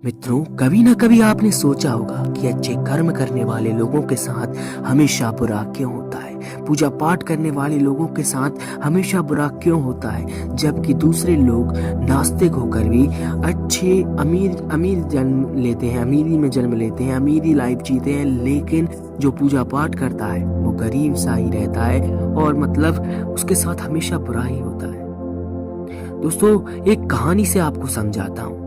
मित्रों, कभी ना कभी आपने सोचा होगा कि अच्छे कर्म करने वाले लोगों के साथ हमेशा बुरा क्यों होता है। पूजा पाठ करने वाले लोगों के साथ हमेशा बुरा क्यों होता है, जबकि दूसरे लोग नास्तिक होकर भी अच्छे अमीर जन्म लेते हैं, अमीरी में जन्म लेते हैं, अमीरी लाइफ जीते हैं, लेकिन जो पूजा पाठ करता है वो गरीब सा ही रहता है और मतलब उसके साथ हमेशा बुरा ही होता है। दोस्तों, एक कहानी से आपको समझाता हूँ।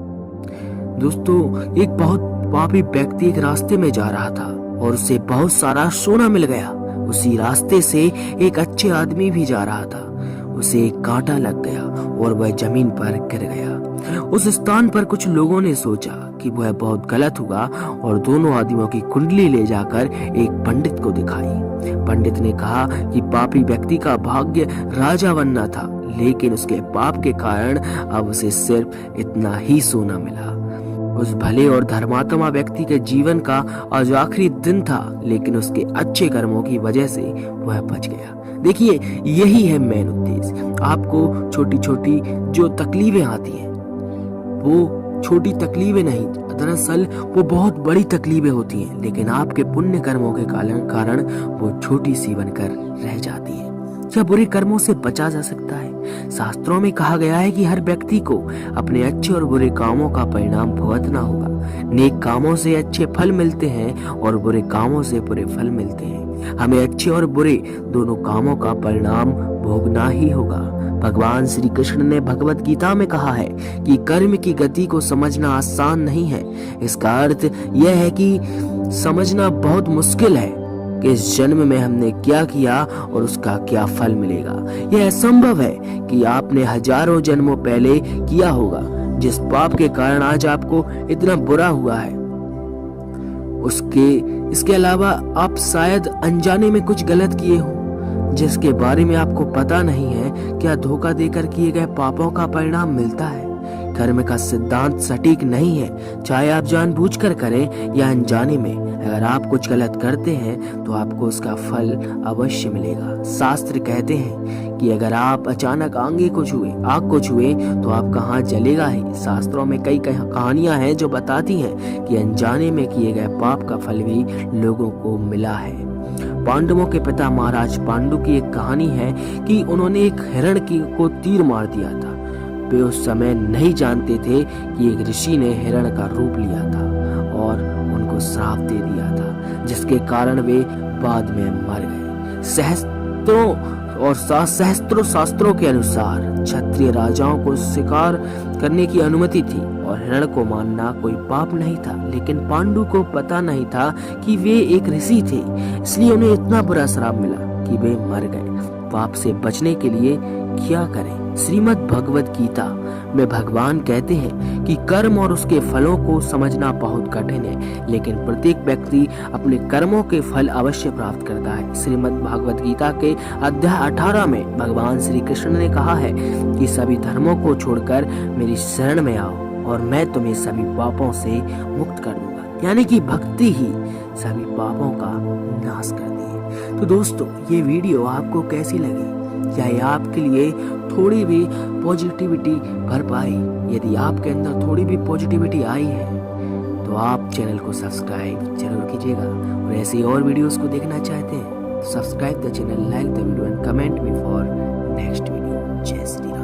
दोस्तों, एक बहुत पापी व्यक्ति एक रास्ते में जा रहा था और उसे बहुत सारा सोना मिल गया। उसी रास्ते से एक अच्छे आदमी भी जा रहा था। उसे एक कांटा लग गया और वह जमीन पर गिर गया। उस स्थान पर कुछ लोगों ने सोचा कि वह बहुत गलत हुआ और दोनों आदमियों की कुंडली ले जाकर एक पंडित को दिखाई। पंडित ने कहा कि पापी व्यक्ति का भाग्य राजा बनना था, लेकिन उसके पाप के कारण अब उसे सिर्फ इतना ही सोना मिला। उस भले और धर्मात्मा व्यक्ति के जीवन का आज आखिरी दिन था, लेकिन उसके अच्छे कर्मों की वजह से वह बच गया। देखिए, यही है मेन उद्देश्य। आपको छोटी छोटी जो तकलीफें आती हैं वो छोटी तकलीफें नहीं, दरअसल वो बहुत बड़ी तकलीफें होती हैं, लेकिन आपके पुण्य कर्मों के कारण वो छोटी सी बनकर रह जाती है। क्या बुरे कर्मों से बचा जा सकता है? शास्त्रों में कहा गया है कि हर व्यक्ति को अपने अच्छे और बुरे कामों का परिणाम भुगतना होगा। नेक कामों से अच्छे फल मिलते हैं और बुरे कामों से बुरे फल मिलते हैं। हमें अच्छे और बुरे दोनों कामों का परिणाम भोगना ही होगा। भगवान श्री कृष्ण ने भगवत गीता में कहा है कि कर्म की गति को समझना आसान नहीं है। इसका अर्थ यह है कि समझना बहुत मुश्किल है कि इस जन्म में हमने क्या किया और उसका क्या फल मिलेगा। यह असंभव है कि आपने हजारों जन्मों पहले किया होगा जिस पाप के कारण आज आपको इतना बुरा हुआ है। इसके अलावा आप शायद अनजाने में कुछ गलत किए हो जिसके बारे में आपको पता नहीं है। क्या धोखा देकर किए गए पापों का परिणाम मिलता है? कर्म का सिद्धांत सटीक नहीं है, चाहे आप जानबूझकर करें या अनजाने में। अगर आप कुछ गलत करते हैं तो आपको उसका फल अवश्य मिलेगा। शास्त्र कहते हैं कि अगर आप अचानक आग को छुए तो आपका हाथ जलेगा ही। शास्त्रों में कई कहानियां हैं जो बताती हैं कि अनजाने में किए गए पाप का फल भी लोगों को मिला है। पांडवों के पिता महाराज पांडु की एक कहानी है कि उन्होंने एक हिरण को तीर मार दिया था। वे उस समय नहीं जानते थे कि एक ऋषि ने हिरण का रूप लिया था और उनको श्राप दे दिया था, जिसके कारण वे बाद में मर गए। सहस्त्रों शास्त्रों के अनुसार क्षत्रिय राजाओं को शिकार करने की अनुमति थी और हिरण को मारना कोई पाप नहीं था, लेकिन पांडु को पता नहीं था कि वे एक ऋषि थे, इसलिए उन्हें इतना बुरा श्राप मिला कि वे मर गए। पाप से बचने के लिए क्या करें? श्रीमद् भगवत गीता में भगवान कहते हैं कि कर्म और उसके फलों को समझना बहुत कठिन है, लेकिन प्रत्येक व्यक्ति अपने कर्मों के फल अवश्य प्राप्त करता है। श्रीमद् भगवत गीता के अध्याय 18 में भगवान श्री कृष्ण ने कहा है कि सभी धर्मों को छोड़कर मेरी शरण में आओ और मैं तुम्हें सभी पापों से मुक्त कर दूंगा। यानी कि भक्ति ही सभी पापों का नाश करती है। तो दोस्तों, ये वीडियो आपको कैसी लगी? क्या ये आपके लिए थोड़ी भी पॉजिटिविटी भर पाई? यदि आपके अंदर थोड़ी भी पॉजिटिविटी आई है तो आप चैनल को सब्सक्राइब जरूर कीजिएगा और ऐसी और वीडियोस को देखना चाहते हैं तो subscribe the channel, like the video and comment me for next video. जय श्री राम।